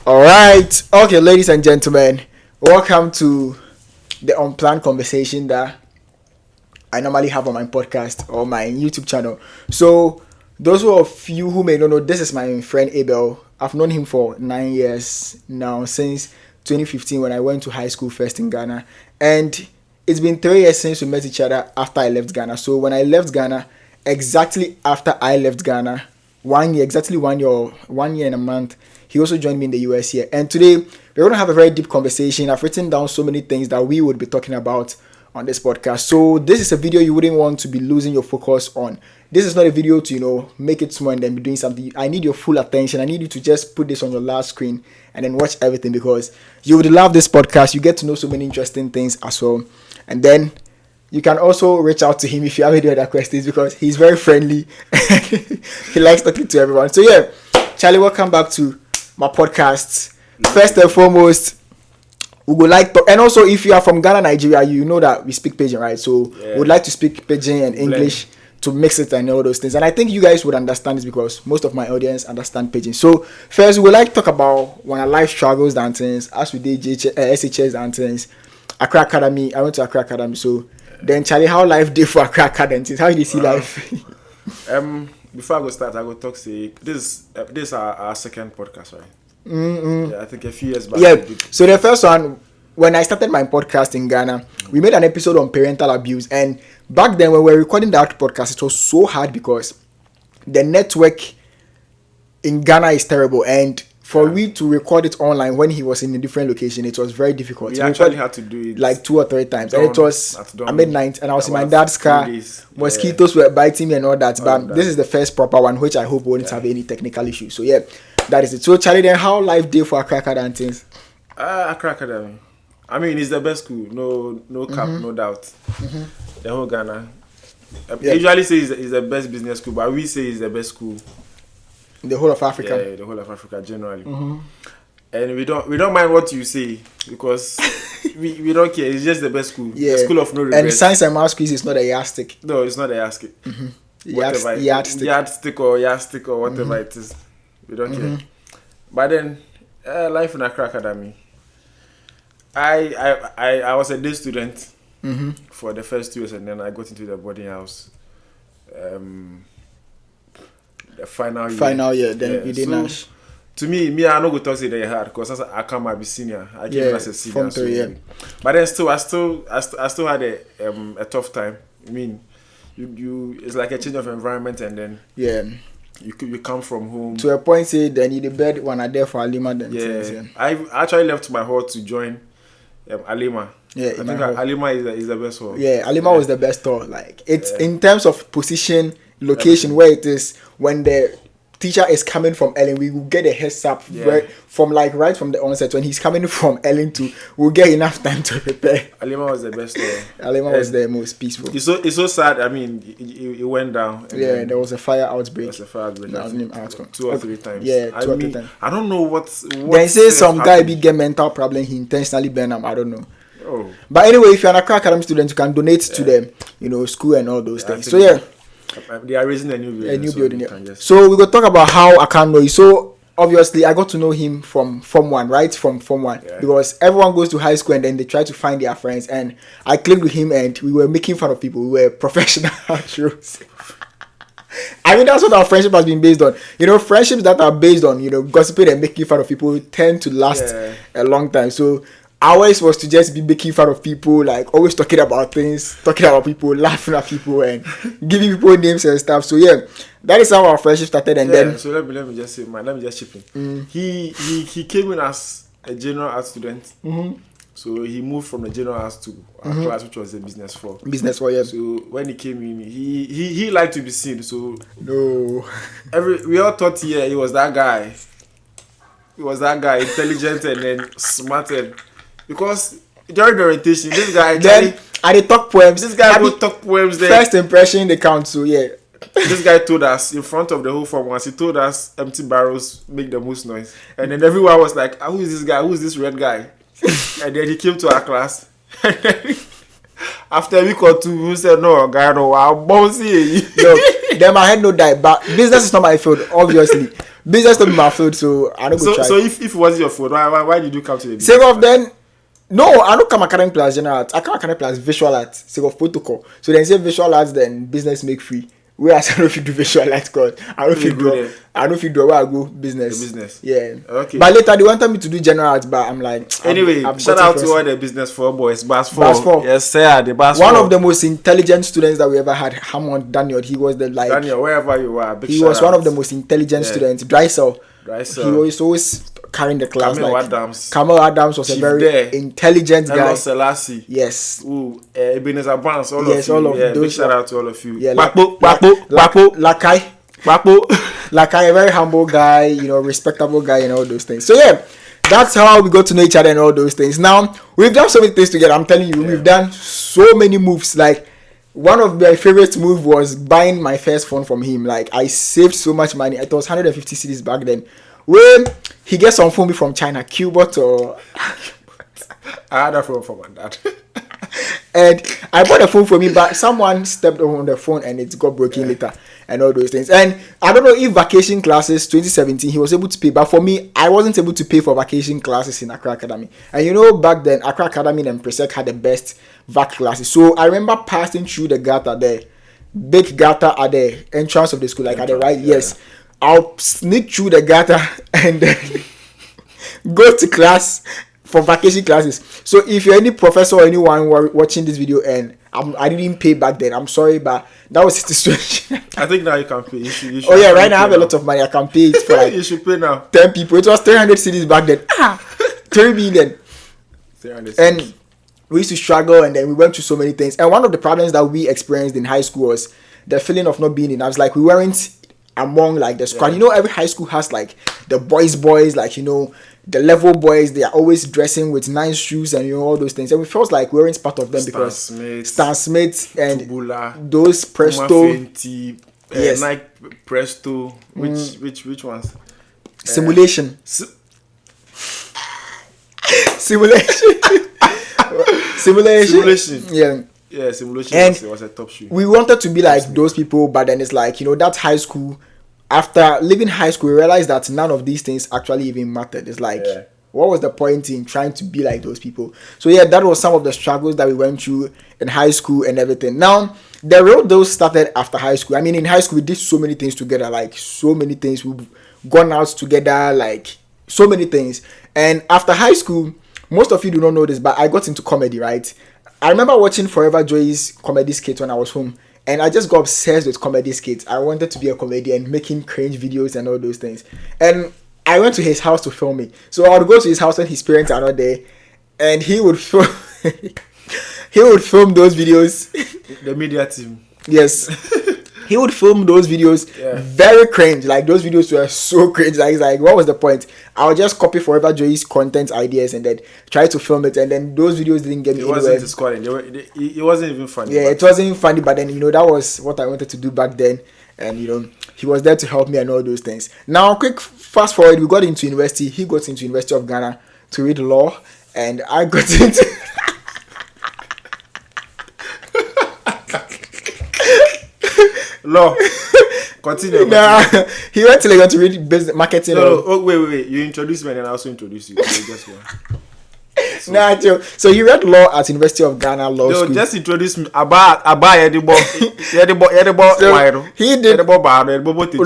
All right. Okay, ladies and gentlemen, welcome to the unplanned conversation that I normally have on my podcast or my YouTube channel. So, those of you who may not know, this is my friend Abel. I've known him for 9 years now, since 2015 when I went to high school first in Ghana. And it's been 3 years since we met each other after I left Ghana. So, when I left Ghana, exactly after I left Ghana, 1 year, exactly 1 year and a month, he also joined me in the US here. And today, we're going to have a very deep conversation. I've written down so many things that we would be talking about on this podcast. So this is a video you wouldn't want to be losing your focus on. This is not a video to, make it small and then be doing something. I need your full attention. I need you to just put this on your last screen and then watch everything, because you would love this podcast. You get to know so many interesting things as well. And then you can also reach out to him if you have any other questions, because he's very friendly. He likes talking to everyone. So yeah, Charlie, welcome back to my podcast. First and foremost, we would like to, and also if you are from Ghana, Nigeria, you know that we speak Pidgin, right? So we would like to speak Pidgin and English to mix it and all those things. And I think you guys would understand this because most of my audience understand Pidgin. So first, we would like to talk about when our life struggles and things, as we did SHS and things, Accra Academy. I went to Accra Academy. So then, Charlie, how life did for Accra Academy? How do you see life? Before I go start, I go talk. Say this is our second podcast, right? Yeah, I think a few years back. Yeah. So the first one, when I started my podcast in Ghana, we made an episode on parental abuse, and back then when we were recording that podcast, it was so hard because the network in Ghana is terrible, and for me to record it online when he was in a different location, it was very difficult. We actually had to do it like 2 or 3 times, and it was I midnight, and I was in my dad's car. Mosquitoes were biting me and all that. But this is the first proper one, which I hope won't have any technical issues. So yeah, that is it. So Charlie, then how life day for Accra Academy and things? Accra Academy, I mean, it's the best school. No cap, no doubt. The whole Ghana. Usually say it's the best business school, but we say it's the best school. The whole of Africa. Yeah, the whole of Africa generally. And we don't mind what you say, because we don't care. It's just the best school. Yeah. The school of no regrets. And science and math quiz is not a yardstick. No, it's not a yardstick. Yardstick or whatever it is. We don't care. But then, life in Accra Academy. I was a day student for the first 2 years, and then I got into the boarding house. The final year. Then you did Nash. To me, I'm not going to say they hard, because I come be senior. I came as a senior. But then I still had a tough time. I mean, you it's like a change of environment, and then you come from home to a point. Say then you the bed when I there for Alima. Then I actually left my hall to join Alima. Yeah, I think Alima is the best hall. Yeah, Alima was the best hall. Like it's in terms of position, location, where it is. When the teacher is coming from Ellen, we will get a heads up right from the onset. When he's coming from Ellen we'll get enough time to prepare. Alima was the best hall. Alima was the most peaceful. It's so sad. I mean, it went down. And there was a fire outbreak. There was a fire outbreak. I think 2 or 3 times. Yeah, 2 or 3 times. I don't know what they say some guy get mental problem. He intentionally burn them. I don't know. Oh. But anyway, if you're an Accra Academy student, you can donate to the school and all those things. So they are raising a new building. So we're going to talk about how I can know you. So obviously I got to know him from Form 1, right? From Form 1. Yeah. Because everyone goes to high school and then they try to find their friends. And I clicked with him and we were making fun of people. We were professional heroes. I mean, that's what our friendship has been based on. Friendships that are based on, gossiping and making fun of people tend to last a long time. So ours was to just be making fun of people, like always talking about things, talking about people, laughing at people, and giving people names and stuff. So that is how our friendship started. And then, so let me just say, let me just chip in. He came in as a general art student. So he moved from the general arts to our class, which was the business 4. Business 4, yeah. So when he came in, he liked to be seen. So no, we all thought he was that guy. He was that guy, intelligent and then smart. Because during the orientation, this guy then I did talk poems. This guy would talk poems. Then first impression they count. So this guy told us in front of the whole Form 1. He told us empty barrels make the most noise, and then everyone was like, "Who is this guy? Who is this red guy?" And then he came to our class. After a week or 2, we said, "No, guy, no, I'll bounce you." Then my head no die. But business is not my field, obviously. business to be my field, so I don't go try. So if it wasn't your field, why did you come to the business? Sake of then, no, I don't come academic class general arts. I come academic class visual arts. Sake of protocol. So then say visual arts, then business make free. Whereas I don't fit do visual arts cause I don't fit draw. I don't fit draw where I go business. The business. Yeah. Okay. But later they wanted me to do general arts, but I'm like. Anyway, shout out to all the business 4 boys. Bas 4. Bas 4. Yes, sir. The Bas 4. One of the most intelligent students that we ever had, Hammond Daniel. He was the like. Daniel, wherever you are, big he was one of the most intelligent students. Drysel. He was always carrying the class. Camel Adams was Chief a very intelligent guy. Selassie. Yes. Ooh, Ebenezer Barnes. All yes, of you. all of yeah, those. Big shout out to all of you. Yeah, Lakai, a very humble guy, you know, respectable guy, and all those things. So yeah, that's how we got to know each other and all those things. Now we've done so many things together. I'm telling you, we've done so many moves. Like one of my favorite moves was buying my first phone from him. Like I saved so much money. It was 150 cedis back then. When he gets some phone from China, Cubot or I had a phone from my dad. And I bought a phone from him, but someone stepped on the phone and it got broken later and all those things. And I don't know if vacation classes 2017 he was able to pay, but for me, I wasn't able to pay for vacation classes in Accra Academy. And you know, back then Accra Academy and Presec had the best vac classes. So I remember passing through the gutter there, big gutter at the entrance of the school, like at the right. Yes, I'll sneak through the gutter and then go to class for vacation classes. So if you're any professor or anyone watching this video and I didn't pay back then, I'm sorry, but that was the situation. I think now you can pay. You should oh yeah, right now I have a lot of money. I can pay it for like you should pay now. 10 people. It was 300 cedis back then. 3 million. 300 and we used to struggle, and then we went through so many things. And one of the problems that we experienced in high school was the feeling of not being enough. Like we weren't among like the squad. You know, every high school has like the boys, like, you know, the level boys. They are always dressing with nice shoes and, you know, all those things. And we felt like we weren't part of them because Stan Smith and Tubula, those Presto, Fenty, yes, Nike Presto. Which ones? Simulation. Simulation. Yeah, Simulation was a top shoe. We wanted to be like those people, but then it's like, you know, that's high school. After leaving high school, we realized that none of these things actually even mattered. It's like, what was the point in trying to be like those people? So yeah, that was some of the struggles that we went through in high school and everything. Now, the real deal started after high school. I mean, in high school, we did so many things together, like so many things. We've gone out together, like so many things. And after high school, most of you do not know this, but I got into comedy, right? I remember watching Forever Joy's comedy skits when I was home, and I just got obsessed with comedy skits. I wanted to be a comedian, making cringe videos and all those things. And I went to his house to film it. So I would go to his house when his parents are not there, and he would film those videos. The media team. Yes. He would film those videos very cringe. Like those videos were so cringe. Like what was the point? I would just copy Forever Joy's content ideas and then try to film it, and then those videos didn't get me anywhere. It wasn't scoring. It wasn't even funny. Yeah, it wasn't even funny, but then, you know, that was what I wanted to do back then. And, you know, he was there to help me and all those things. Now, quick fast forward, we got into university. He got into University of Ghana to read law, and I got into law. Continue. Nah, he went to Lagos to read business marketing. No. Oh, wait. You introduced me and I also introduced you. Just one. So he read law at University of Ghana Law School. Just introduce me. Abba Edibo. So he did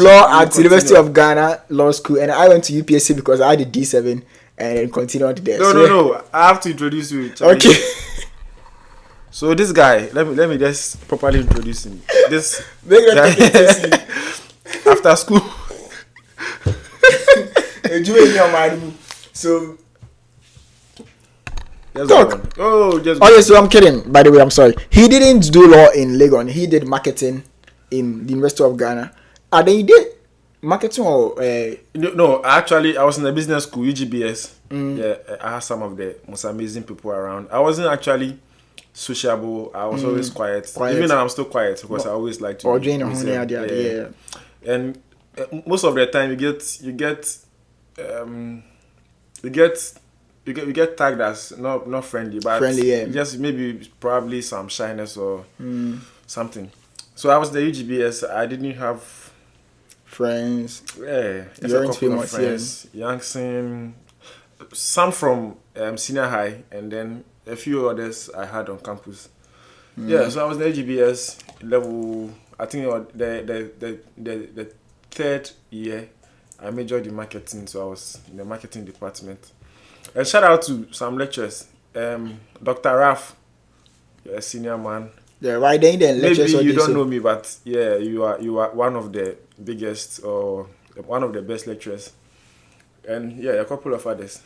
law at University of Ghana Law School, and I went to UPSC because I had a D7 and then continued there. No. I have to introduce you. Okay. So this guy, let me just properly introduce him. This guy, after school. So talk. So I'm kidding. By the way, I'm sorry. He didn't do law in Legon. He did marketing in the University of Ghana. And then he did marketing or no, actually I was in a business school, UGBS. Yeah, I had some of the most amazing people around. I wasn't actually sociable. I was always quiet. Even now I'm still quiet because I always like to and most of the time you get tagged as not friendly, but just maybe probably some shyness or something. So I was the UGBS. I didn't have Friends. Yeah, You weren't famous, friends. Youngson, some from senior high, and then a few others I had on campus. Yeah, so I was in AGBS level. I think the third year I majored in marketing, so I was in the marketing department. And shout out to some lecturers. Dr. Raf, you're a senior man. Yeah, right then lectures. Maybe you don't know me, but yeah, you are one of the biggest or one of the best lecturers. And yeah, a couple of others.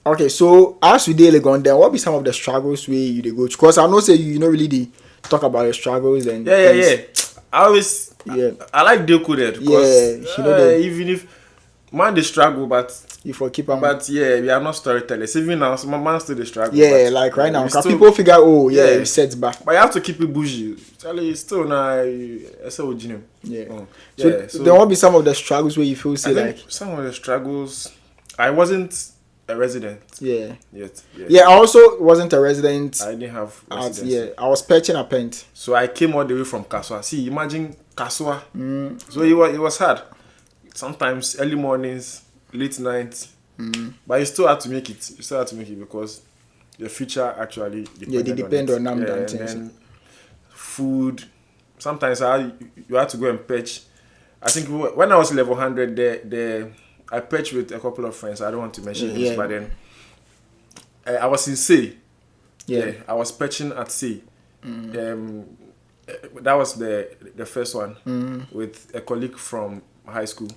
Okay, so as we daily gone then, what be some of the struggles where you dey go? Because I know say you know really dey talk about your struggles and yeah. I always I like deal coded because even if man they struggle, but you for keep on. But yeah, we are not storytellers. Even now, some man still they struggle. Yeah, but, like right now, because people figure, it sets back. But you have to keep it bougie. Charlie, still now, yeah. So there will be some of the struggles where you feel some of the struggles. I wasn't a resident. Yeah. Yet. Yeah, I also wasn't a resident. I didn't have residency. I was patching a pent. So I came all the way from Kaswa. See, imagine Kaswa. So it was hard. Sometimes early mornings, late nights. But you still have to make it. You still have to make it because your future actually depends on them. And then food. Sometimes you have to go and patch. I think when I was level 100, I patched with a couple of friends. I don't want to mention names, but then I was in Say. Yeah, I was patching at Say. That was the first one with a colleague from high school.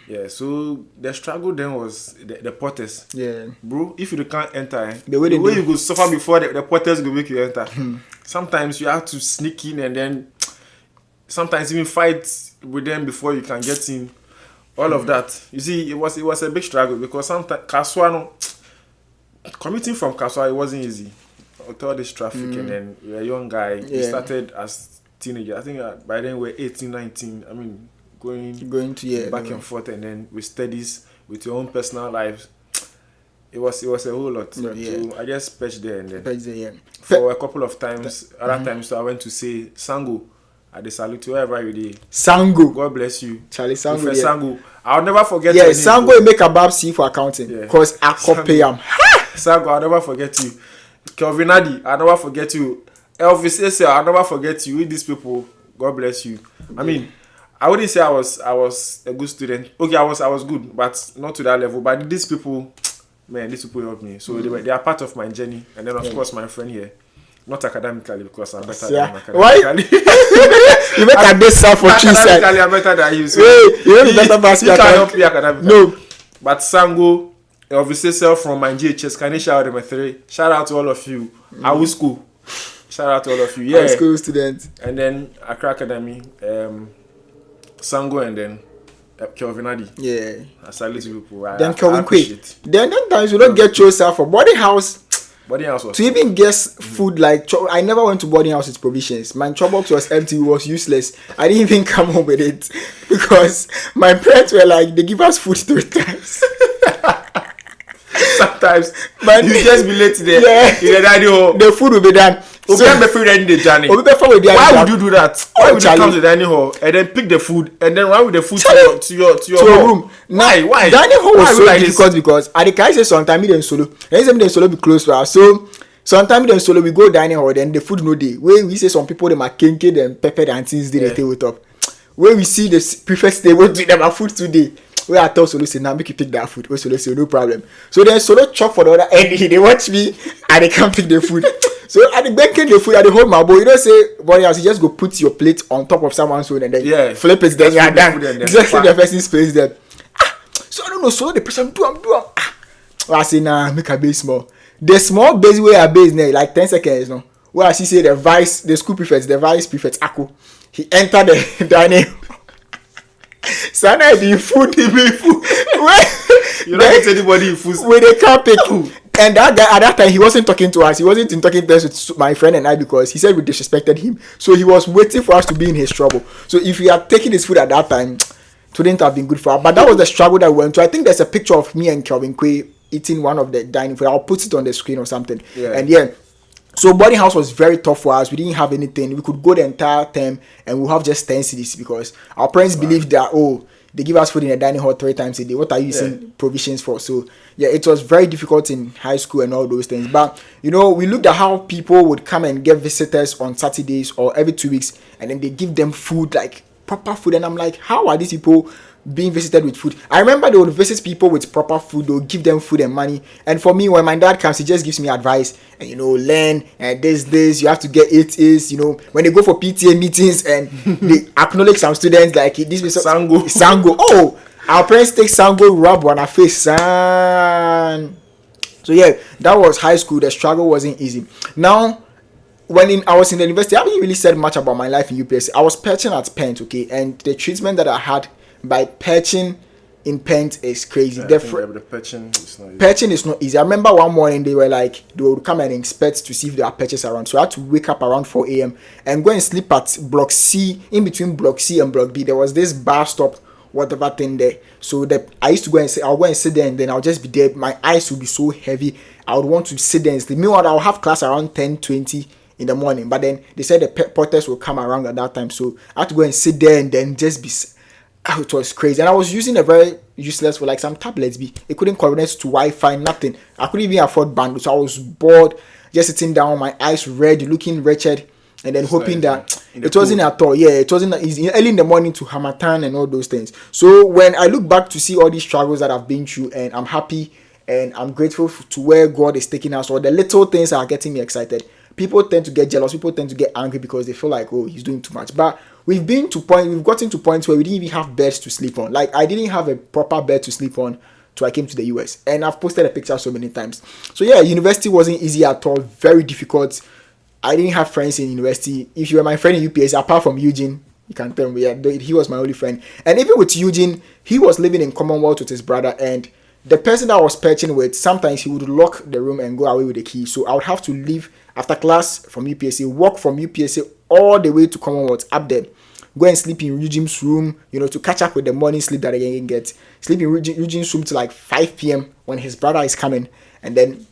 Yeah. So the struggle then was the porters. Yeah. Bro, if you can't enter, the way you go suffer before the porters go make you enter. Sometimes you have to sneak in and then sometimes even fight with them before you can get in. All of that. You see, it was a big struggle because sometimes commuting from Kaswa, it wasn't easy. With all this traffic and then you're a young guy. You started as teenager. I think by then we're 18, 19. I mean, going to back and forth and then with studies, with your own personal lives. It was a whole lot. So I just patched there and then. For a couple of times, other times, so I went to say Sango. I dey salute you wherever you dey. Sango. God bless you. Charlie Sango. Sango. I'll never forget you. Yeah, Sango will make a bab see for accounting. Because I copy him. Sango, I'll never forget you. Kelvin Adi, I'll never forget you. Elvis Ese, I'll never forget you. With these people, God bless you. I mean, I wouldn't say I was a good student. Okay, I was good, but not to that level. But these people, man, these people helped me. So they are part of my journey. And then of course my friend here. Not academically because I'm better than academically. Why? You make a best self for true side. Academically, I'm better than you. So you know better pass you can't help me academically. No. But Sango, obviously self from my GHS, can you shout out my 3? Shout out to all of you. Our school. Shout out to all of you. Yeah. High school students. And then Accra Academy, Sango and then Kelvin Adi. Yeah. I salute you people. Then Kelvin Quick. Then sometimes you don't get yourself for boarding house. Boarding house was to even guess food like I never went to boarding house with provisions. My box was empty, it was useless. I didn't even come home with it because my parents were like, they give us food 3 times. Sometimes you just be late there. In the dining hall. The food will be done. So, why would you do that? Why would you come to the dining hall and then pick the food and then why would the food to your room? Why? Dining hall was so difficult because at the guy say sometimes we don't solo. And they solo be close to us. So sometimes we solo we go dining hall then the food no day. Where we say some people them are kinky and peppered and things they take with up. Where we see the prefect table do them a food today. Where I told Solo say now make you pick that food. Where Solo say no problem. So then Solo chop for the other end. They watch me and they can't pick the food. So at the banking the food at the whole my boy, you don't say boy else, you just go put your plate on top of someone's food and then flip it, then you're done. Just see the person's place there. So I don't know, so the person do I say nah, make a base small. The small base where I base now, like 10 seconds, no. Where I see say the school prefect, the vice prefect Ako. He entered the dining. Sana be food. You don't get anybody in food. When they can't pick. And that guy at that time he wasn't talking to us. He wasn't in talking terms with my friend and I because he said we disrespected him. So he was waiting for us to be in his trouble. So if we had taken his food at that time, it wouldn't have been good for us. But that was the struggle that we went through. I think there's a picture of me and Kelvin Quay eating one of the dining food. I'll put it on the screen or something. And so boarding house was very tough for us. We didn't have anything. We could go the entire term and we'll have just 10 cedis because our parents believed that they give us food in the dining hall 3 times a day. What are you using provisions for? So yeah, it was very difficult in high school and all those things. But you know, we looked at how people would come and get visitors on Saturdays or every 2 weeks, and then they give them food, like proper food. And I'm like, how are these people being visited with food? I remember they would visit people with proper food. They would give them food and money. And for me, when my dad comes, he just gives me advice and, you know, learn and this you have to get it is, you know, when they go for PTA meetings and they acknowledge some students, like this is sango. Oh, our parents take sango, rub on our face, son. So yeah, that was high school. The struggle wasn't easy. Now, I was in the university, I haven't really said much about my life in UPSC. I was perching at Pent, okay, and the treatment that I had by perching in Pent is crazy. The perching is not easy. Perching is not easy. I remember one morning they would come and inspect to see if there are perches around. So I had to wake up around 4 a.m. and go and sleep at Block C. In between Block C and Block B, there was this bar stop, whatever thing there. So I used to I'll go and sit there, and then I'll just be there. My eyes would be so heavy. I would want to sit there and sleep. Meanwhile, I'll have class around 10:20 in the morning. But then they said the porters will come around at that time. So I had to go and sit there and then just be... it was crazy. And I was using a very useless for like some tablets. It couldn't connect to Wi-Fi, nothing. I couldn't even afford bandwidth. So I was bored, just sitting down, my eyes red, looking wretched, and then hoping that it wasn't at all. Yeah, it wasn't easy. Early in the morning to Hamatan and all those things. So when I look back to see all these struggles that I've been through, and I'm happy and I'm grateful to where God is taking us, or the little things are getting me excited. People tend to get jealous. People tend to get angry because they feel like, oh, he's doing too much. But we've gotten to points where we didn't even have beds to sleep on. Like, I didn't have a proper bed to sleep on till I came to the US. And I've posted a picture so many times. So yeah, university wasn't easy at all. Very difficult. I didn't have friends in university. If you were my friend in UPS, apart from Eugene, you can tell me, he was my only friend. And even with Eugene, he was living in Commonwealth with his brother, and the person that I was perching with, sometimes he would lock the room and go away with the key. So I would have to leave after class from UPSC, walk from UPSC all the way to Commonwealth, up there, go and sleep in Eugene's room, you know, to catch up with the morning sleep that I can get. Sleep in Eugene's room till like 5 p.m. when his brother is coming, and then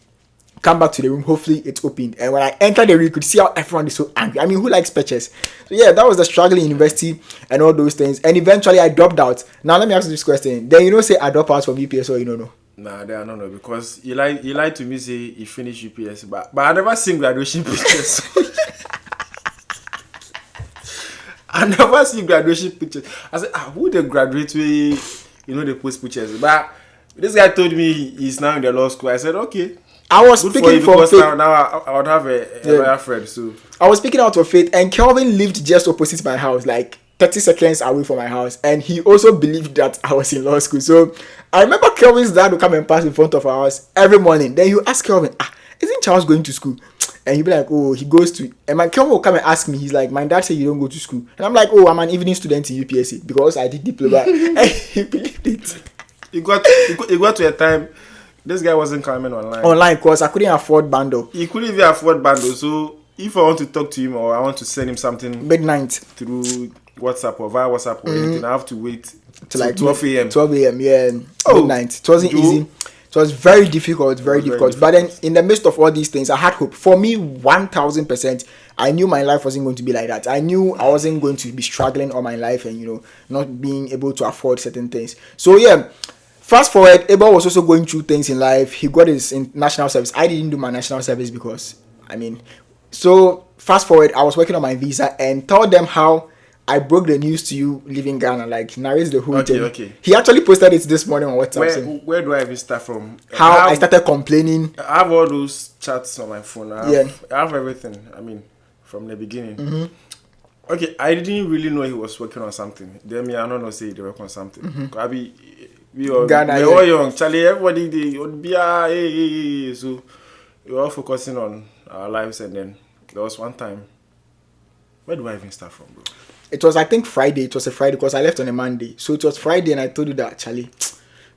come back to the room. Hopefully it's opened. And when I entered the room, you could see how everyone is so angry. I mean, who likes pictures? So yeah, that was the struggle in university and all those things. And eventually I dropped out. Now let me ask you this question. Then say I drop out from UPS, or you don't know? Nah, they are not know, because you lied to me, say you finished UPS, but I never seen graduation pictures. I never see graduation pictures. I said, who they graduate with? They post pictures. But this guy told me he's now in the law school. I said, okay. I was speaking from faith. Now I would have a friend. So I was speaking out of faith, and Kelvin lived just opposite my house, like 30 seconds away from my house, and he also believed that I was in law school. So I remember Kelvin's dad would come and pass in front of our house every morning. Then you ask Kelvin, isn't Charles going to school? And he'd be like, oh, he goes to... And my Kelvin will come and ask me, he's like, my dad said you don't go to school. And I'm like, oh, I'm an evening student in UPSC because I did diploma. And he believed it. It got to a time, this guy wasn't coming online. Online, because I couldn't afford bundle. He couldn't even afford bundle. So if I want to talk to him, or I want to send him something... midnight. Through WhatsApp or via WhatsApp or anything, I have to wait till like 12 a.m. 12 a.m, yeah. Midnight. It wasn't easy. It was very difficult, very difficult. But then, in the midst of all these things, I had hope. For me, 1,000%, I knew my life wasn't going to be like that. I knew I wasn't going to be struggling all my life and, not being able to afford certain things. So, yeah, fast forward, Abel was also going through things in life. He got his national service. I didn't do my national service because, so fast forward, I was working on my visa and told them how I broke the news to you leaving Ghana, like narrates the whole thing. Okay. He actually posted it this morning on WhatsApp. Where do I even start from? How I started complaining. I have all those chats on my phone. I have everything. From the beginning. Mm-hmm. Okay, I didn't really know he was working on something. Then I don't know say they work on something. Mm-hmm. We all young. Charlie, everybody they would be so we were all focusing on our lives, and then there was one time. Where do I even start from, bro? It was, I think, Friday. It was a Friday because I left on a Monday. So it was Friday, and I told you that, Charlie,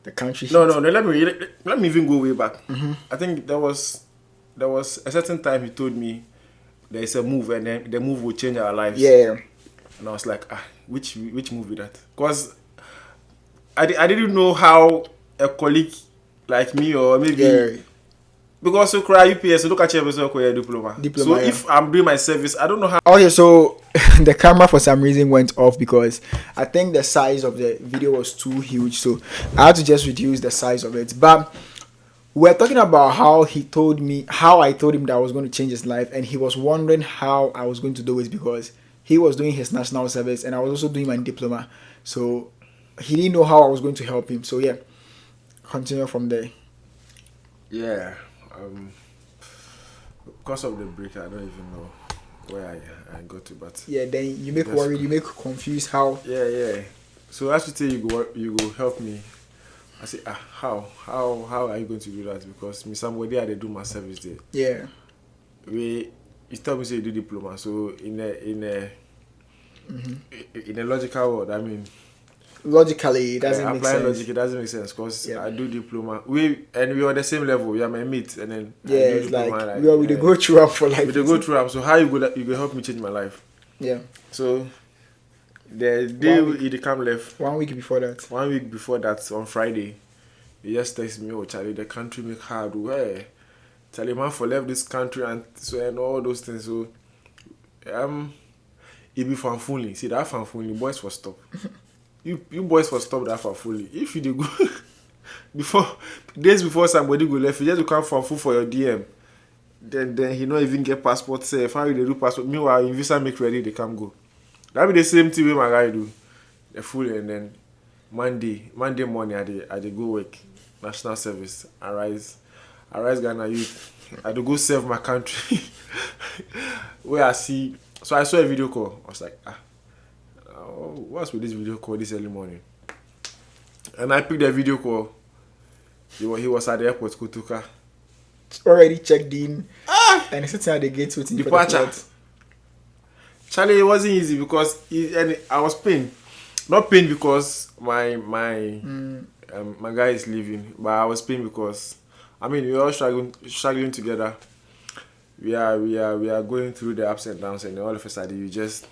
the country... No, let me even go way back. Mm-hmm. I think there was a certain time he told me there is a move, and then the move will change our lives. Yeah. And I was like, which move is that? Because I didn't know how a colleague like me, or maybe Because you cry UPS, you look at your diploma. So Yeah. if I'm doing my service, I don't know how. Okay, so the camera for some reason went off because I think the size of the video was too huge, so I had to just reduce the size of it. But we're talking about how I told him that I was going to change his life, and he was wondering how I was going to do it because he was doing his national service and I was also doing my diploma. So he didn't know how I was going to help him. So yeah, continue from there. Yeah. Because of the break, I don't even know where I got to, but yeah, then you make worried, you make confused how. Yeah. So as you say, you go help me. I say, how are you going to do that? Because me somebody I do my service there. Yeah. You tell me say you do diploma, so in a logical world, I mean. Logically, it doesn't make sense. Logic, it doesn't make sense because I do diploma. We on the same level. We are my mates, and then it's diploma, we go through up for life. We go through up. So how you go help me change my life? Yeah. So the day it come left. 1 week before that. 1 week before that, on Friday, he just text me, "Oh, Charlie, the country make hard. Where Charlie man for left this country and all those things." So it be fanfully. See that fanfully boys for stop. You boys for stop that fanfully. If you do go days before somebody go left, you just come fanful for your DM. Then he not even get passport. Say if how you do passport. Meanwhile, in visa make ready, they come go. That be the same thing with my guy do. The full and then Monday morning I dey go work, national service. Arise Ghana youth. I do go serve my country. Where I see, so I saw a video call. I was like, what's with this video call this early morning? And I picked the video call. He was at the airport, Kutuka. Already checked in. And he's sitting at the gate waiting Departure. for the flight. Charlie, it wasn't easy because I was pained. Not pained because my guy is leaving, but I was pained because we're all struggling together. We are going through the ups and downs, and then all of a sudden you just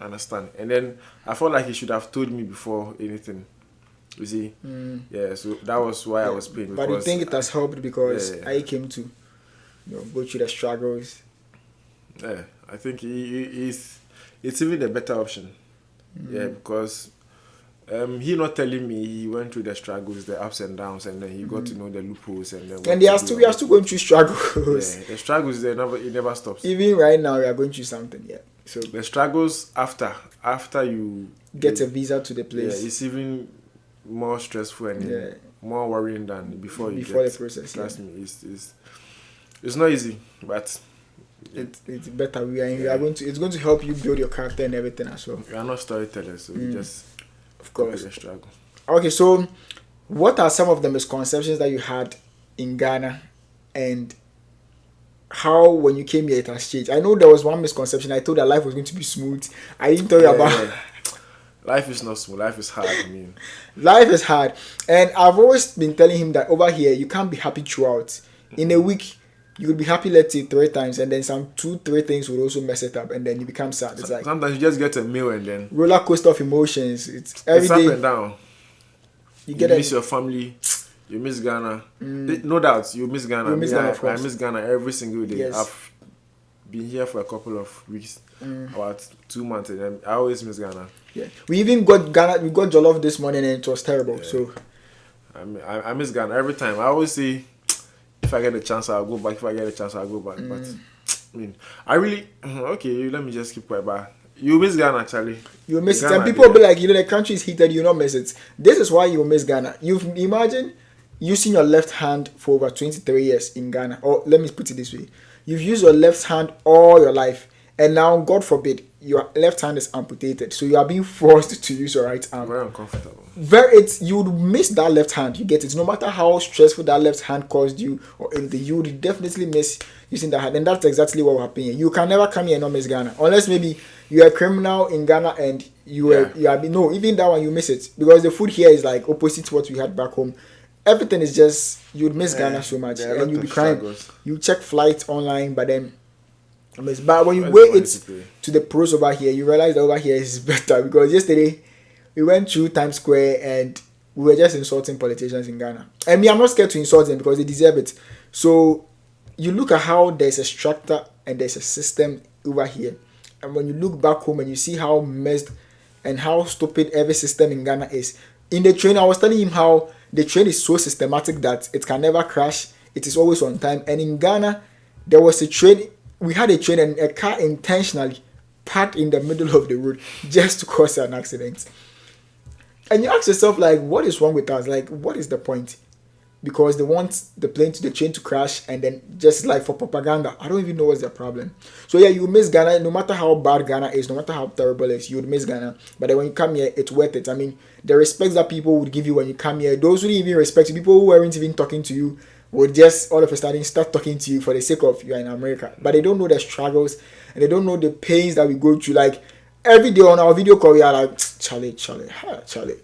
understand. And then I felt like he should have told me before anything. You see? Yeah, so that was why I was pained. But you think it has helped because I came to go through the struggles? Yeah, I think it's even the better option. Yeah, because he not telling me he went through the struggles, the ups and downs, and then he got to know the loopholes, and then we are still going through struggles. Yeah, the struggles it never stops. Even right now, we are going through something. Yeah, so the struggles after you get a visa to the place. Yeah, it's even more stressful and more worrying than before the process. Trust me, it's not easy, but it's better. It's going to help you build your character and everything as well. We are not storytellers, so we just of course the struggle. Okay, so what are some of the misconceptions that you had in Ghana, and how when you came here it has changed? I know there was one misconception. I thought that life was going to be smooth. I didn't tell you about. Yeah. Life is not smooth. Life is hard. Life is hard, and I've always been telling him that over here you can't be happy throughout. In a week, you will be happy, let's say 3 times, and then some 2-3 things will also mess it up, and then you become sad. It's like sometimes you just get a meal and then roller coaster of emotions. It's every day. Up and down. You miss your family. You miss Ghana. No doubt, you miss Ghana. I miss Ghana every single day. Yes. I've been here for a couple of weeks, about 2 months, and then I always miss Ghana. Yeah, we even got Ghana. We got jollof this morning, and it was terrible. Yeah. So I miss Ghana every time. I always say, if I get a chance, I'll go back. If I get a chance, I'll go back. But I really okay. Let me just keep quiet. But you miss Ghana, actually. You miss Ghana, it, and people will be like, the country is heated. You not miss it. This is why you miss Ghana. You imagine using your left hand for over 23 years in Ghana. Or let me put it this way: you've used your left hand all your life, and now, God forbid, your left hand is amputated, so you are being forced to use your right arm. Very uncomfortable. You would miss that left hand. You get it. No matter how stressful that left hand caused you or anything, you would definitely miss using that hand, and that's exactly what will happen here. You can never come here and not miss Ghana, unless maybe you are a criminal in Ghana and even that one you miss it, because the food here is like opposite to what we had back home. Everything is just, you'd miss Ghana so much, and you'd be crying. You check flights online, but then. But when you weigh it to the pros over here, you realize that over here is better, because yesterday we went through Times Square and we were just insulting politicians in Ghana. And me, I'm not scared to insult them because they deserve it. So you look at how there's a structure and there's a system over here. And when you look back home and you see how messed and how stupid every system in Ghana is. In the train, I was telling him how the train is so systematic that it can never crash. It is always on time. And in Ghana, there was a train. We had a train and a car intentionally parked in the middle of the road just to cause an accident. And you ask yourself, like, what is wrong with us? Like, what is the point? Because they want the train to crash and then just like for propaganda. I don't even know what's their problem. So yeah, you miss Ghana. No matter how bad Ghana is, no matter how terrible it is, you would miss Ghana. But then when you come here, it's worth it. I mean, the respect that people would give you when you come here, those who didn't even respect you, people who weren't even talking to you, would just all of a sudden start talking to you for the sake of you are in America. But they don't know the struggles and they don't know the pains that we go through. Like every day on our video call, we are like, Charlie,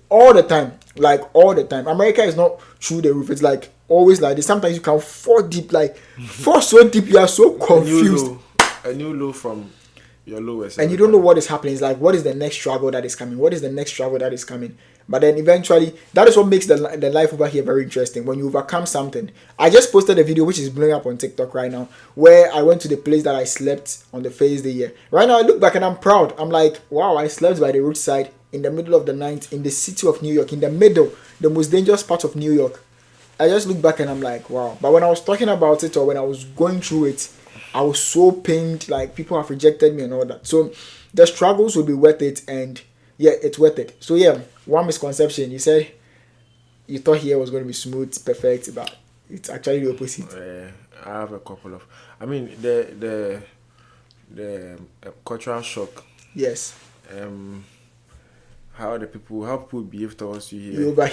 all the time. Like all the time. America is not through the roof. It's like always like this. Sometimes you can fall deep, like fall so deep, you are so confused. A new low from your lowest. And you don't know what is happening. It's like, what is the next struggle that is coming? What is the next struggle that is coming? But then eventually, that is what makes the life over here very interesting. When you overcome something. I just posted a video which is blowing up on TikTok right now, where I went to the place that I slept on the first day here. Right now, I look back and I'm proud. I'm like, wow, I slept by the roadside in the middle of the night in the city of New York, in the middle, the most dangerous part of New York. I just look back and I'm like, wow. But when I was talking about it or when I was going through it, I was so pained, like people have rejected me and all that. So the struggles will be worth it, and yeah, it's worth it. So yeah, one misconception, you said you thought here was going to be smooth, perfect, but it's actually the opposite. I have a couple of, I mean, the cultural shock. Yes. How people behave towards you here. You back.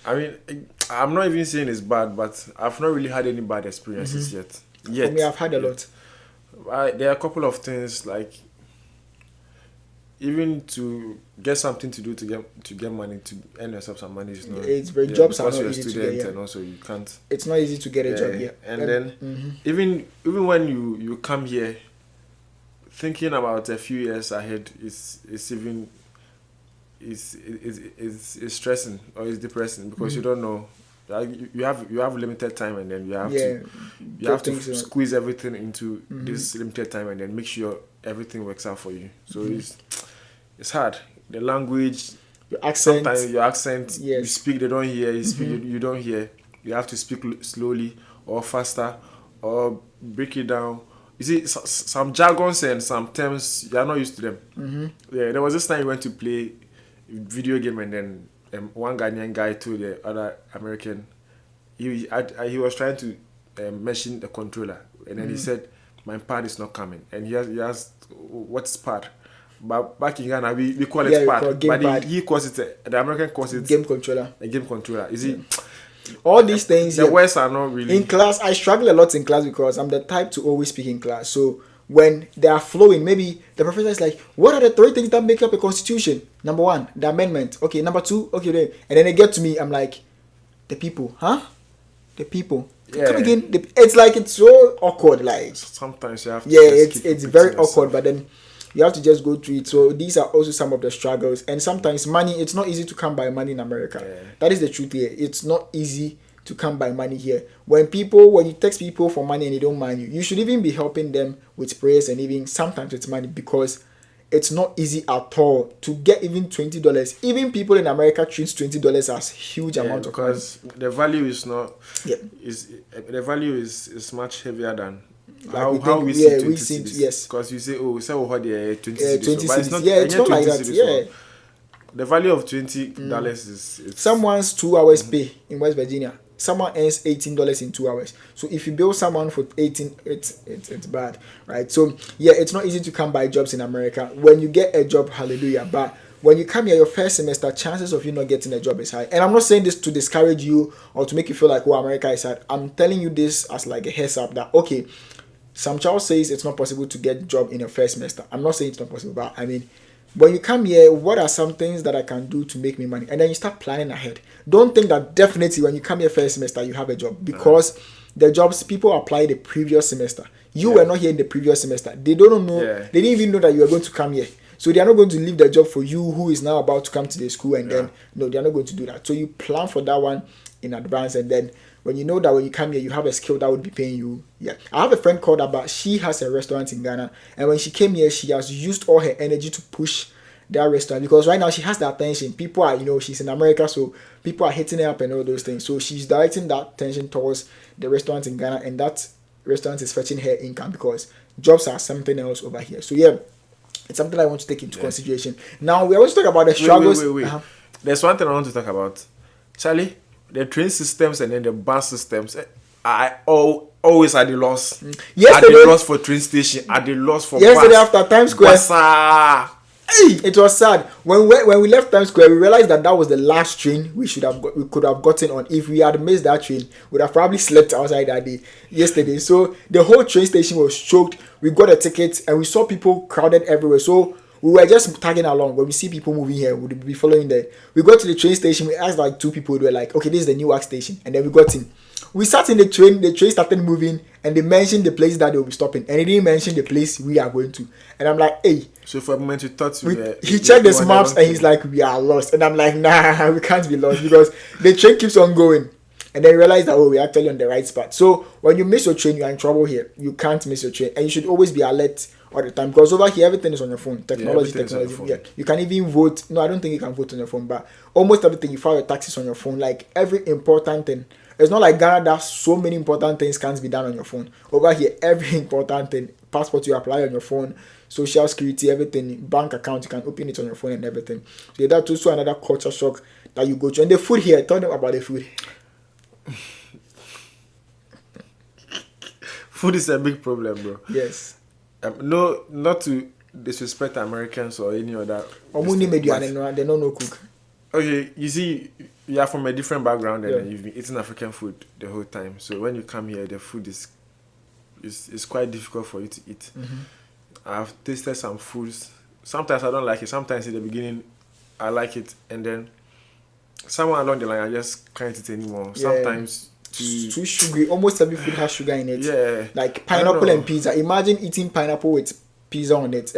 I mean, I'm not even saying it's bad, but I've not really had any bad experiences yet. For me, I've had a lot. There are a couple of things, like even to get something to do to get money, to earn yourself some money is not. It's very jobs are not you're a easy student to get. Yeah. And also you can't. It's not easy to get a job here. And then even when you come here, thinking about a few years ahead is even is stressing or is depressing because you don't know. You have limited time and then you have to squeeze everything into this limited time and then make sure everything works out for you. So it's hard. The language, your accent, sometimes your accent, yes. You speak, they don't hear. You speak, you don't hear. You have to speak slowly or faster or break it down. You see, some jargons and some terms you are not used to them. Yeah, there was this time you went to play video game and then one Ghanaian guy told the other American, he was trying to mention the controller, and then he said, "My pad is not coming." And he asked, "What's pad?" But back in Ghana, we call it pad, but he calls it the American calls it game controller. A game controller. You see, all these things. The words are not really in class. I struggle a lot in class because I'm the type to always speak in class. So when they are flowing, maybe the professor is like, what are the 3 things that make up a constitution? Number 1, the amendment. Okay, number 2, okay, then. And then they get to me, I'm like, the people, huh? The people. Yeah. Come again. It's like, it's so awkward, like. Sometimes you have to. Yeah, it's very awkward, but then you have to just go through it. So these are also some of the struggles. And sometimes money, it's not easy to come by money in America. Yeah. That is the truth here. It's not easy to come by money here. When you text people for money and they don't mind you should even be helping them with prayers and even sometimes with money, because it's not easy at all to get even $20. Even people in America treat $20 as huge amount of money. Because the value is not. Yeah. The value is much heavier than how we see 20 cities. Yes. Because you say, what the 20 cities. But it's not. Yeah, it's not like that. Yeah. The value of $20 is someone's 2 hours pay in West Virginia. Someone earns $18 in 2 hours. So if you bill someone for 18, it's bad, right? So yeah, it's not easy to come by jobs in America. When you get a job, hallelujah. But when you come here your first semester, chances of you not getting a job is high. And I'm not saying this to discourage you or to make you feel like, America is hard. I'm telling you this as like a heads up that, okay, some child says it's not possible to get a job in your first semester. I'm not saying it's not possible, but I mean, when you come here, what are some things that I can do to make me money? And then you start planning ahead. Don't think that definitely when you come here first semester, you have a job, because the jobs people apply the previous semester. You were not here in the previous semester. They don't know. Yeah. They didn't even know that you were going to come here. So they are not going to leave the job for you who is now about to come to the school and then no, they are not going to do that. So you plan for that one in advance, and then when you know that when you come here you have a skill that would be paying you. Yeah, I have a friend called Abba. She has a restaurant in Ghana, and when she came here, she has used all her energy to push that restaurant, because right now she has the attention. People are, she's in America, so people are hitting her up and all those things. So she's directing that attention towards the restaurant in Ghana, and that restaurant is fetching her income because jobs are something else over here. So yeah, it's something I want to take into consideration. Now we always talk about the struggles. Wait. There's one thing I want to talk about, Charlie. The train systems and then the bus systems. I always at the loss. Yesterday, at the loss for train station. At the loss for yesterday bus. After Times Square. It was sad when we left Times Square. We realized that was the last train we could have gotten on. If we had missed that train, we would have probably slept outside that day yesterday. So the whole train station was choked. We got a ticket and we saw people crowded everywhere. So we were just tagging along. When we see people moving here, we'll be following there. We got to the train station. We asked like 2 people. We were like, okay, this is the Newark station, and then we got in. We sat in the train started moving, and they mentioned the place that they will be stopping, and they didn't mention the place we are going to. And I'm like, hey. So for a moment you thought he checked the maps and he's like, we are lost. And I'm like, nah, we can't be lost, because the train keeps on going. And then realize that, we're actually on the right spot. So when you miss your train, you're in trouble here. You can't miss your train, and you should always be alert all the time, because over here everything is on your phone. Technology. Yeah, you can even vote. No, I don't think you can vote on your phone, but almost everything, you file your taxes on your phone. Like every important thing. It's not like Ghana that so many important things can't be done on your phone. Over here, every important thing, passport you apply on your phone, social security, everything, bank account, you can open it on your phone and everything. So that's also another culture shock that you go to. And the food here, tell them about the food. Food is a big problem, bro. Yes. No, not to disrespect Americans or any other. They don't know cook. Okay, you see, you are from a different background and you've been eating African food the whole time. So when you come here, the food is quite difficult for you to eat. Mm-hmm. I've tasted some foods. Sometimes I don't like it. Sometimes in the beginning, I like it, and then somewhere along the line, I just can't eat it anymore. Yeah. Sometimes too sugary. Almost every food has sugar in it. Yeah, like pineapple and pizza. Imagine eating pineapple with pizza on it.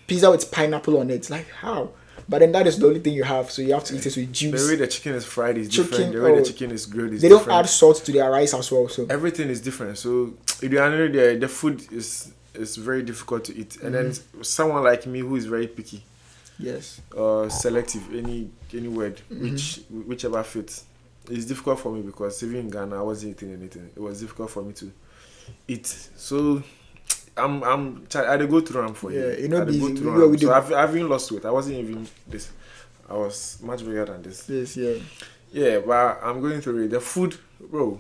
Pizza with pineapple on it. Like how? But then that is the only thing you have, so you have to eat it with juice. The way the chicken is fried is different. The way the chicken is grilled is different. They don't add salt to their rice as well, so everything is different. So the food is very difficult to eat. And then someone like me who is very picky, yes, selective, any word, whichever fits, it's difficult for me, because even in Ghana I wasn't eating anything. It was difficult for me to eat. So I had to go through them for you. Yeah, so I've even lost weight. I wasn't even this. I was much bigger than this. Yes, yeah. Yeah, but I'm going through it. The food, bro,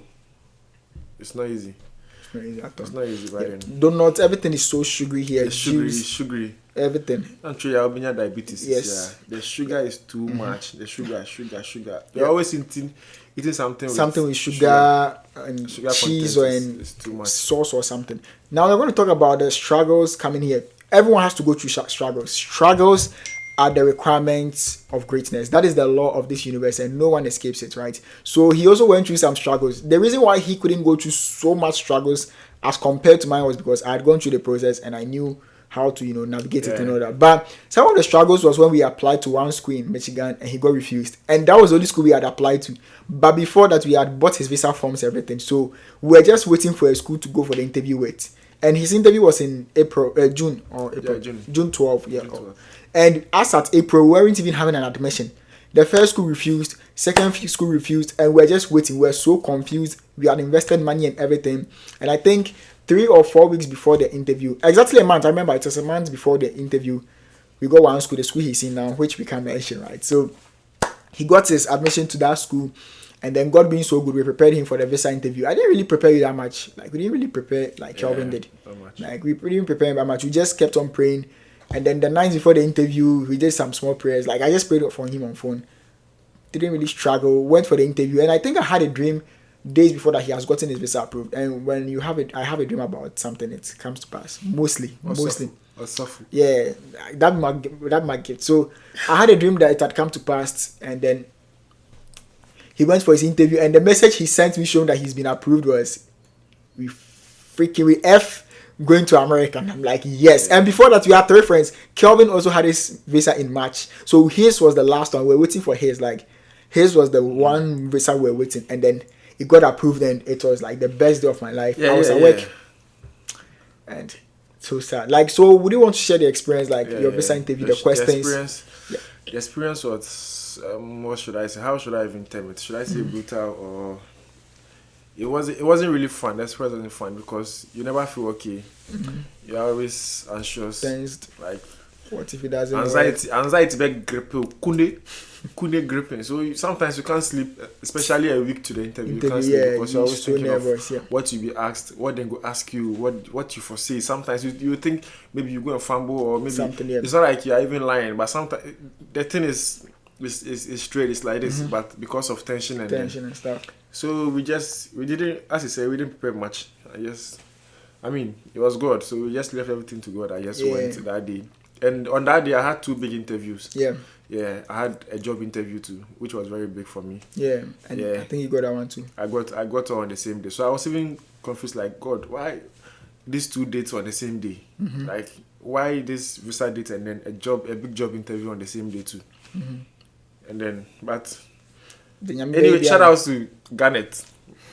it's not easy. It's not easy at all. It's not easy, but then donuts, everything is so sugary here. It's sugary. Everything. I'm sure you'll be diabetes. Yes. Yeah. The sugar is too much. The sugar. You're always eating something with sugar and sugar cheese or sauce or something. Now we're going to talk about the struggles coming here. Everyone has to go through struggles. Struggles are the requirements of greatness. That is the law of this universe, and no one escapes it, right? So he also went through some struggles. The reason why he couldn't go through so much struggles as compared to mine was because I had gone through the process and I knew how to navigate it and all that. But some of the struggles was when we applied to one school in Michigan and he got refused, and that was the only school we had applied to. But before that, we had bought his visa forms, everything, so we were just waiting for a school to go for the interview with. And his interview was in June 12. Yeah, June 12. And as at April, we weren't even having an admission. The first school refused, second school refused, and we were just waiting. We were so confused. We had invested money and everything, and I think 3 or 4 weeks before the interview, exactly a month, I remember it was a month before the interview, we got one school, the school he's in now, which we can mention, right? So he got his admission to that school, and then God being so good, we prepared him for the visa interview. I didn't really prepare you that much. Like, we didn't really prepare like Kelvin did. Like, we didn't prepare him that much. We just kept on praying, and then the night before the interview, we did some small prayers. Like, I just prayed for him on phone. Didn't really struggle, went for the interview, and I think I had a dream days before that he has gotten his visa approved. And when you have it, I have a dream about something, it comes to pass. Mostly. Yeah, that my gift. So I had a dream that it had come to pass, and then he went for his interview, and the message he sent me showing that he's been approved was, we going to America. And I'm like, yes. And before that, we had 3 friends. Kelvin also had his visa in March. So his was the last one. We're waiting for his. Like, his was the one visa we're waiting. And then it got approved, and it was like the best day of my life. I was at work. And so sad. Like, so would you want to share the experience, like your visa interview, the questions? The experience was, what should I say? How should I even tell it? Should I say brutal or... It wasn't really fun. The experience wasn't fun because you never feel okay. You're always anxious. Tensed. Like, what if it doesn't anxiety big gripping, kunde gripping. So sometimes you can't sleep, especially a week to the interview. You can't sleep because you're always thinking nervous, of what you be asked, what they go ask you, what you foresee. Sometimes you think maybe you're going to fumble or maybe something. It's not like you're even lying, but sometimes the thing is straight. It's like this, but because of tension and stuff. So we didn't, as you say, we didn't prepare much. I mean, it was good. So we just left everything to God. I just went that day. And on that day, I had 2 big interviews. Yeah, I had a job interview too, which was very big for me. Yeah, and I think you got that one too. I got on the same day. So I was even confused, like, God, why these 2 dates on the same day? Like, why this visa date and then a big job interview on the same day too? And then, but... Anyway, shout out to Garnet,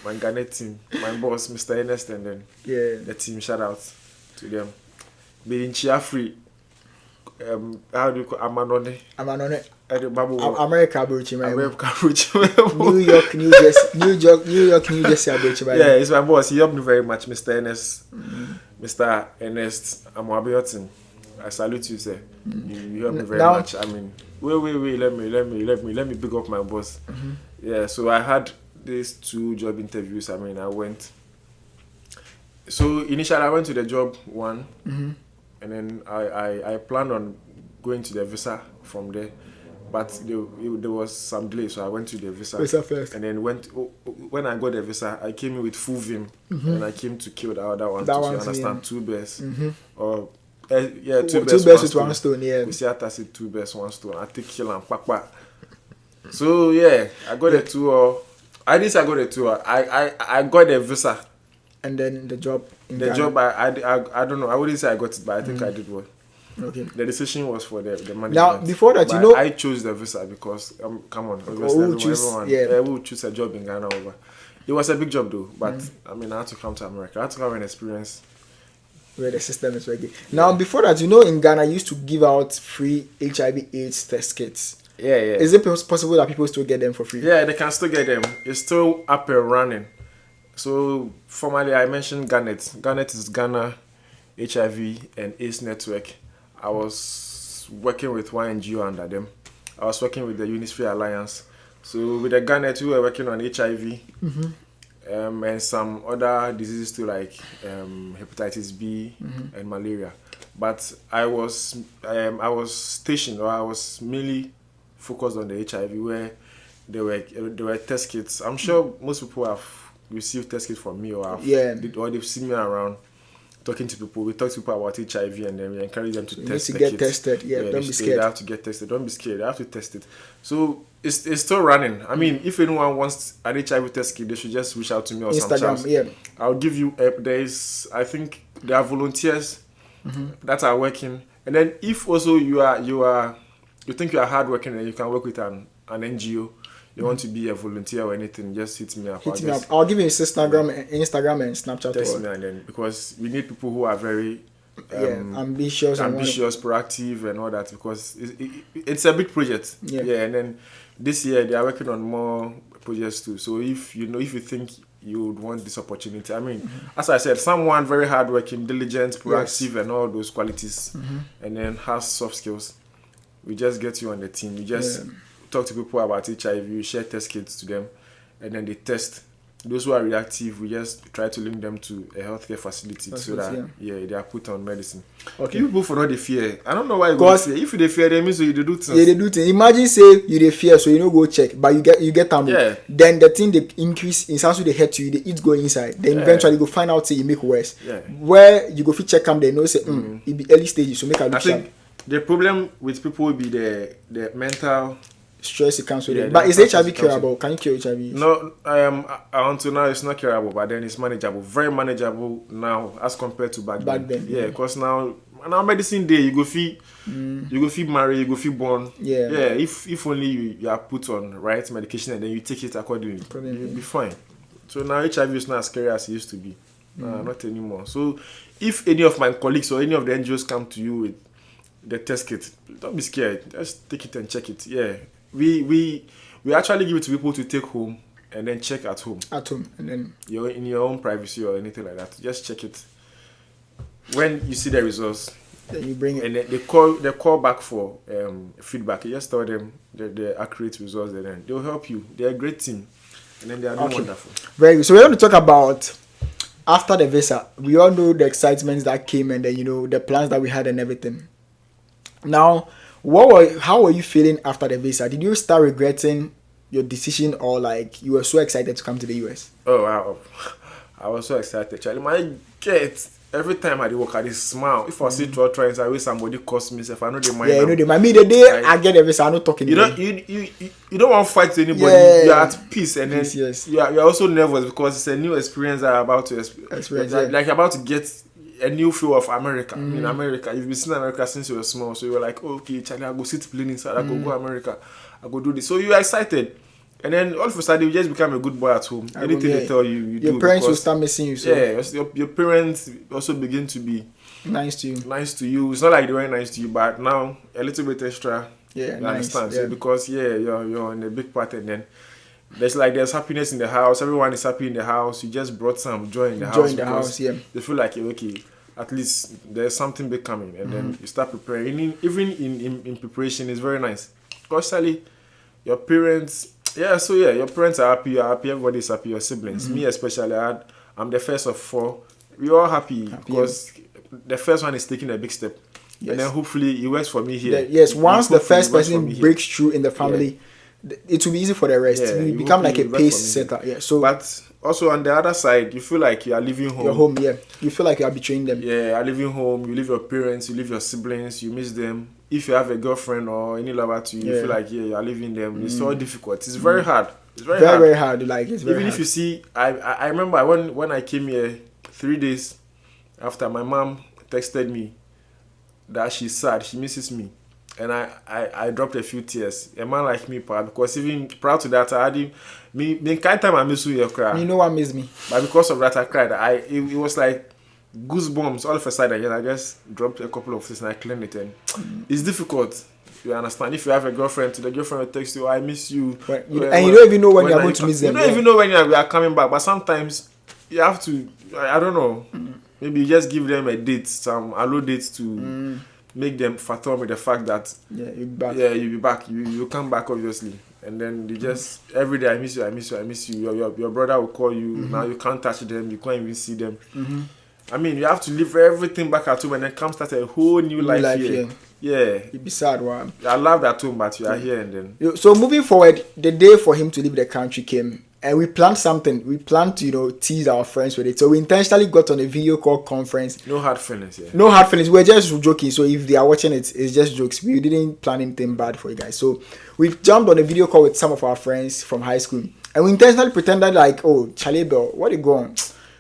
my Garnet team, my boss, Mr. Ernest, and then the team. Shout out to them. Being cheer free. How do you call Amanone? America, New York, New Jersey. Yeah, it's my boss. He helped me very much, Mr. Ernest. Mr. Ernest Amwabiotin. I salute you, sir. You helped me very much. I mean, wait. Let me pick up my boss. Yeah, so I had these 2 job interviews. I mean, I went. So initially, I went to the job one, and then I planned on going to the visa from there, but there was some delay, so I went to the visa first, and then when I got the visa, I came in with full vim, and I came to kill the other one. You understand? 2 bears, or 2 bears with 1 stone. Yeah, we see I said 2 bears 1 stone. I take kill and pakpa. So yeah, I got a tour. I didn't say I got a tour. I got a visa. And then the job. I don't know. I wouldn't say I got it, but I think I did well. Okay. The decision was for the management. Now before that, I chose the visa because come on, who would choose a job in Ghana over. It was a big job though, but I mean, I had to come to America. I had to have an experience where the system is working. Now before that, in Ghana, I used to give out free HIV/AIDS test kits. Yeah. Is it possible that people still get them for free? Yeah, they can still get them. It's still up and running. So formally, I mentioned Garnet. Garnet is Ghana HIV and AIDS Network. I was working with one NGO under them. I was working with the Unisfree Alliance. So with the Garnet, we were working on HIV and some other diseases too, like hepatitis B and malaria. But I was stationed, or I was mainly focused on the HIV, where there were test kits. I'm sure most people have received test kits from me, or they've seen me around talking to people. We talk to people about HIV, and then we encourage them to test the get tested. Don't be scared. They have to get tested. Don't be scared. They have to test it. So it's still running. I mean, if anyone wants an HIV test kit, they should just reach out to me or Instagram. I'll give you. I think there are volunteers that are working, and then if also you think you are hardworking and you can work with an NGO. You want to be a volunteer or anything, just hit me up. I'll give you his Instagram and Snapchat. Text me, and then, because we need people who are very ambitious, proactive, and all that, because it's a big project. Yeah, and then this year they are working on more projects too. So if you think you would want this opportunity, I mean, as I said, someone very hardworking, diligent, proactive, and all those qualities, and then has soft skills, we just get you on the team. You just talk to people about HIV, you share test kits to them, and then they test. Those who are reactive, we just try to link them to a healthcare facility so that they are put on medicine. Okay. People for not the fear. I don't know why you go fear. If they fear, they means you do things. Yeah, they do things. Imagine say you they fear, so you don't go check, but you get them. Yeah. Then the thing they increase in sounds they hurt you, they eat go inside. Then eventually go find out say you make worse. Yeah. Where you go fit check them, they know say it be early stages, so make a look. I think the problem with people will be the mental stress it comes with Yeah, it. But the is stress HIV it comes curable? Can you cure HIV? No, until now it's not curable, but then it's manageable. Very manageable now as compared to back then. Yeah, because now medicine day you go feel marry, you go feel born. Yeah. Yeah. If only you are put on right medication and then you take it accordingly. You'll be fine. So now HIV is not as scary as it used to be. Not anymore. So if any of my colleagues or any of the NGOs come to you with the test kit, don't be scared. Just take it and check it. Yeah. We actually give it to people to take home and then check at home. At home, and then you're in your own privacy or anything like that. Just check it. When you see the results, then you bring it, and then they call back for feedback. You just tell them the accurate results, and then they'll help you. They're a great team, and then they are doing wonderful. Very good. So we're going to talk about after the visa. We all know the excitements that came, and then the plans that we had and everything. Now, how were you feeling after the visa? Did you start regretting your decision, or like you were so excited to come to the US? Oh wow, I was so excited, Charlie. My get every time I walk, I just smile. If I see trying, I wish somebody calls me. If I know they mind. Yeah, they mind me the day I get the visa. I'm not talking. You don't want to fight to anybody. Yeah. You're at peace, and then you're also nervous because it's a new experience that I'm about to experience. Like you're about to get a new feel of America. In America, you've been seeing America since you were small, so you're like, oh, okay, Charlie, I go sit plane inside, I go America, I go do this. So you're excited, and then all of a sudden you just become a good boy at home. Anything they tell you, you do. Your parents will start missing you. So. Yeah, your parents also begin to be nice to you. It's not like they were nice to you, but now a little bit extra. Yeah, you understand? Yeah. So because you're in a big part, and then there's happiness in the house. Everyone is happy in the house. You just brought some joy in the house. Yeah. They feel like okay, at least there's something big coming, and then you start preparing. Even in preparation is very nice. Because Sally, your parents, your parents are happy. You're happy. Everybody's happy. Your siblings, me especially, I'm the first of 4. We're all happy because the first one is taking a big step, and then hopefully it works for me here. Once the first person breaks through in the family. It will be easy for the rest. You become like a pace setter. Yeah. So, but also on the other side, you feel like you are leaving home. Your home, yeah. You feel like you are betraying them. Yeah, you are leaving home. You leave your parents. You leave your siblings. You miss them. If you have a girlfriend or any lover to you, you feel like you are leaving them. It's so difficult. It's very hard. It's very hard. Like it's very even hard. If you see, I remember when I came here 3 days after, my mom texted me that she's sad. She misses me. And I dropped a few tears. A man like me, because even prior to that, I had him. The kind time I miss you, cry. You know what missed me. But because of that, I cried. It was like goosebumps all of a sudden. I just dropped a couple of things and I cleaned it. And it's difficult. You understand? If you have a girlfriend, the girlfriend will text you, I miss you. And you don't even know when you're going to miss them. You don't even know when you are coming back. But sometimes you have to, I don't know, maybe you just give them a date, some allow dates to... make them fathom with the fact that you'll be back. Yeah, you'll be back. You come back obviously, and then they just every day I miss you. Your brother will call you. Now you can't touch them. You can't even see them. I mean, you have to leave everything back at home and then come start a whole new life here. Yeah, it'd be sad one. I love that home, but you are here and then. So moving forward, the day for him to leave the country came. And we planned something. We planned to, tease our friends with it. So we intentionally got on a video call conference. No hard feelings, yeah. No hard feelings. We're just joking. So if they are watching it, it's just jokes. We didn't plan anything bad for you guys. So we jumped on a video call with some of our friends from high school. And we intentionally pretended like, oh, Charlie Bell, what you going?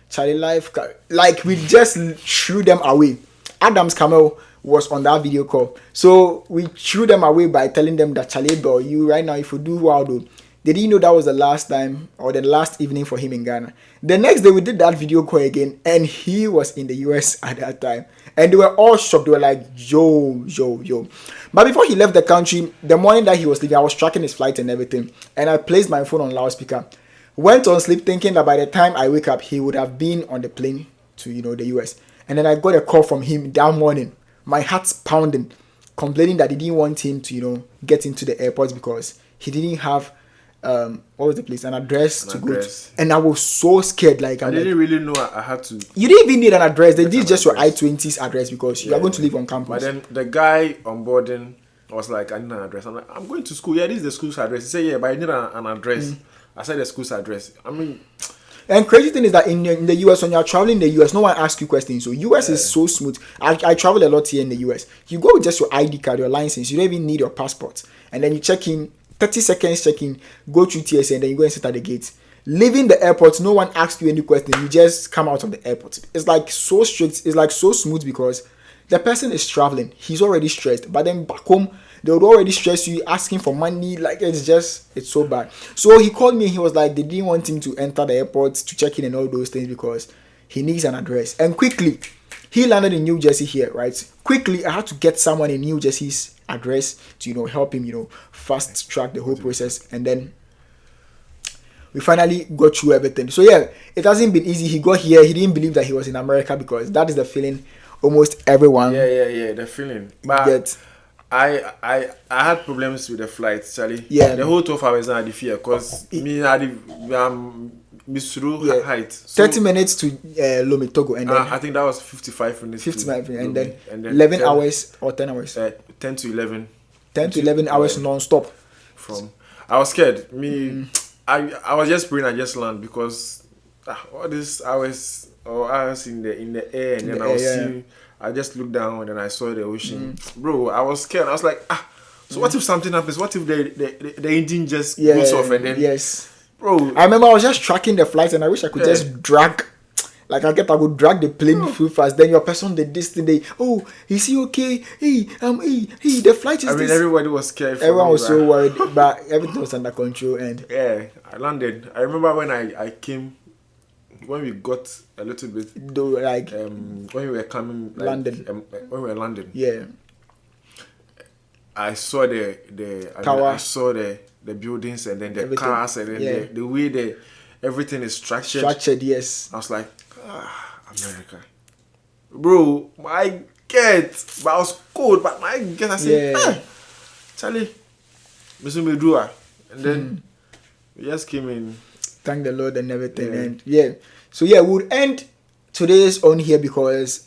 Charlie life. Like we just threw them away. Adam's Camel was on that video call. So we threw them away by telling them that Charlie Bell, you right now, if you do wild, they didn't know that was the last time or the last evening for him in Ghana. The next day we did that video call again and he was in the US at that time. And they were all shocked. They were like, yo. But before he left the country, the morning that he was leaving, I was tracking his flight and everything. And I placed my phone on loudspeaker. Went on sleep thinking that by the time I wake up, he would have been on the plane to, the US. And then I got a call from him that morning. My heart's pounding, complaining that they didn't want him to, get into the airport because he didn't have what was the place? An address to go to. And I was so scared. Like I didn't really know I had to. You didn't even need an address. They did just your I-20's address because you are going to live on campus. But then the guy on boarding was like, I need an address. I'm like, I'm going to school. Yeah, this is the school's address. He said, yeah, but I need an address. I said the school's address. I mean. And crazy thing is that in the US, when you're traveling in the US, no one asks you questions. So US is so smooth. I travel a lot here in the US. You go with just your ID card, your license. You don't even need your passport. And then you check in. 30 seconds checking, go through TSA, and then you go and sit at the gate. Leaving the airport, no one asks you any question. You just come out of the airport. It's like so strict. It's like so smooth because the person is traveling. He's already stressed. But then back home, they would already stress you, asking for money. Like, it's so bad. So he called me. He was like, they didn't want him to enter the airport to check in and all those things because he needs an address. And quickly, he landed in New Jersey here, right? Quickly, I had to get someone in New Jersey's address to, help him, fast track the whole process. And then we finally got through everything. So yeah, it hasn't been easy. He got here. He didn't believe that he was in America because that is the feeling almost everyone. Yeah, the feeling. But gets. I had problems with the flight, Charlie. Yeah. The whole 12 hours I had the fear because me I through height. So, 30 minutes to Lome, Togo, and then I think that was 55 minutes. 55 to and then 11 hours or 10 hours. 10 to 11. 10 to 11 hours non-stop. I was scared. I was just praying I just land because all these hours in the air and then I was seeing. I just looked down and then I saw the ocean. Bro, I was scared. I was like, so what if something happens? What if the engine just goes off and then... Yes. Bro. I remember I was just tracking the flight and I wish I could just drag... Like, I would drag the plane too fast. Then your person did this thing. Is he okay? Hey, the flight is this. Everybody was scared. Everyone was so worried, but everything was under control. And yeah, I landed. I remember when I came... When we got a little bit, like when we were coming, like, London, when we were landing, yeah, I saw I saw the buildings and then the everything. Cars and then the way everything is structured. Yes. I was like, America, bro, my get, but I was cold, but my get, I said, Charlie, Mr. Medua, and then we just came in. Thank the Lord and everything. And so we'll end today's on here because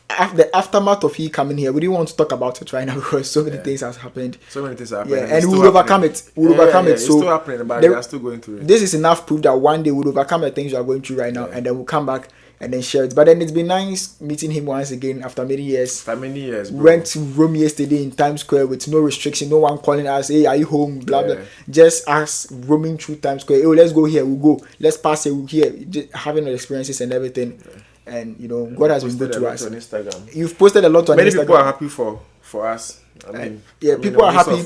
the aftermath of he coming here, we didn't want to talk about it right now because so many things has happened. And we'll overcome it. We'll overcome it. It's so still happening, but we are still going through it. This is enough proof that one day we'll overcome the things we are going through right now, and then we'll come back and then share it. But then it's been nice meeting him once again after many years. Bro. Went to Rome yesterday in Times Square with no restriction, no one calling us, hey, are you home? Blah blah. Just us roaming through Times Square. Hey, let's go here, we'll go. Let's pass it, we'll here. Just having the experiences and everything. And God has been good to us. On Instagram. You've posted a lot on Instagram. Many people are happy for us. People are happy.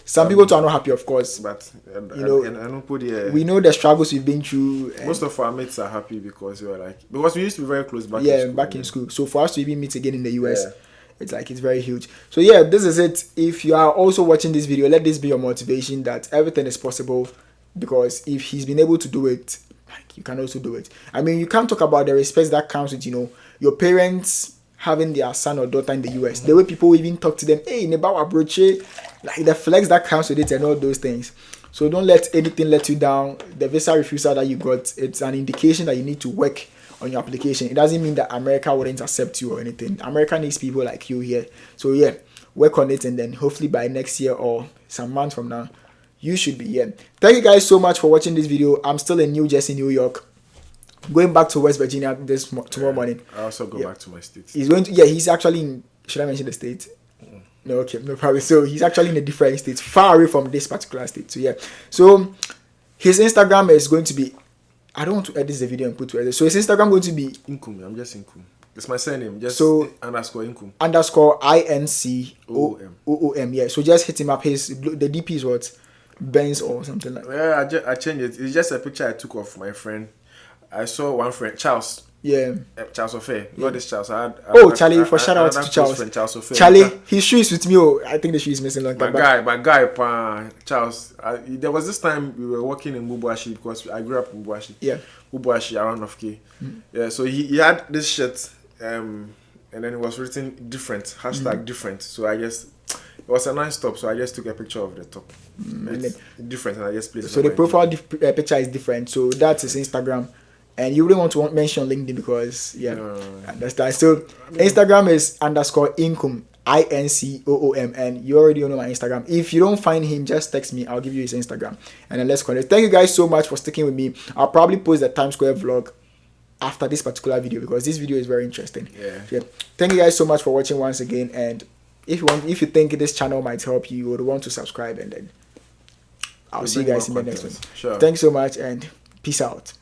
Some people too are not happy, of course. But we know the struggles we've been through. Most of our mates are happy because we used to be very close back. Back in school. So for us to even meet again in the US, it's very huge. So this is it. If you are also watching this video, let this be your motivation that everything is possible. Because if he's been able to do it, you can also do it. I mean, you can't talk about the respect that comes with your parents having their son or daughter in the US. The way people even talk to them, hey, Nebawa Broche, like the flex that comes with it and all those things. So don't let anything let you down. The visa refusal that you got, it's an indication that you need to work on your application. It doesn't mean that America wouldn't accept you or anything. America needs people like you here. So work on it, and then hopefully by next year or some months from now, you should be here. Thank you guys so much for watching this video. I'm still in New Jersey, New York. Going back to West Virginia tomorrow morning. I also go back to my state. He's going to he's actually in, should I mention the state? No, okay, no problem. So he's actually in a different state, far away from this particular state. So his Instagram is going to be, I don't want to edit the video and put it. So his Instagram going to be Inkum. I'm just Inkum. It's my surname. Just underscore Inkum. Underscore INCOOM. Yeah. So just hit him up. The DP is what? Benz or something like that. Yeah, I changed it. It's just a picture I took of my friend. I saw one friend, Charles. Yeah. Charles Ofe. Not this Charles. Charlie, for shout out to Charles. Friend, Charles Ofe. Charlie, his shoe is with me. I think the shoe is missing long time. My guy, Charles. There was this time we were working in BUBUASHIE because I grew up in BUBUASHIE. Yeah. BUBUASHIE around of K. Yeah, so he had this shirt, and then it was written different, hashtag different. So I guess it was a nice top, so I just took a picture of the top. It's different, and I just placed it. So the profile picture is different. So that's his Instagram. And you wouldn't want to mention LinkedIn because, understand. So Instagram is underscore Inkum, INCOOM. And you already know my Instagram. If you don't find him, just text me. I'll give you his Instagram. And then let's connect. Thank you guys so much for sticking with me. I'll probably post the Times Square vlog after this particular video because this video is very interesting. Yeah. Thank you guys so much for watching once again. And if you think this channel might help you, you would want to subscribe and then I'll see you guys in the next one. Sure. Thanks so much and peace out.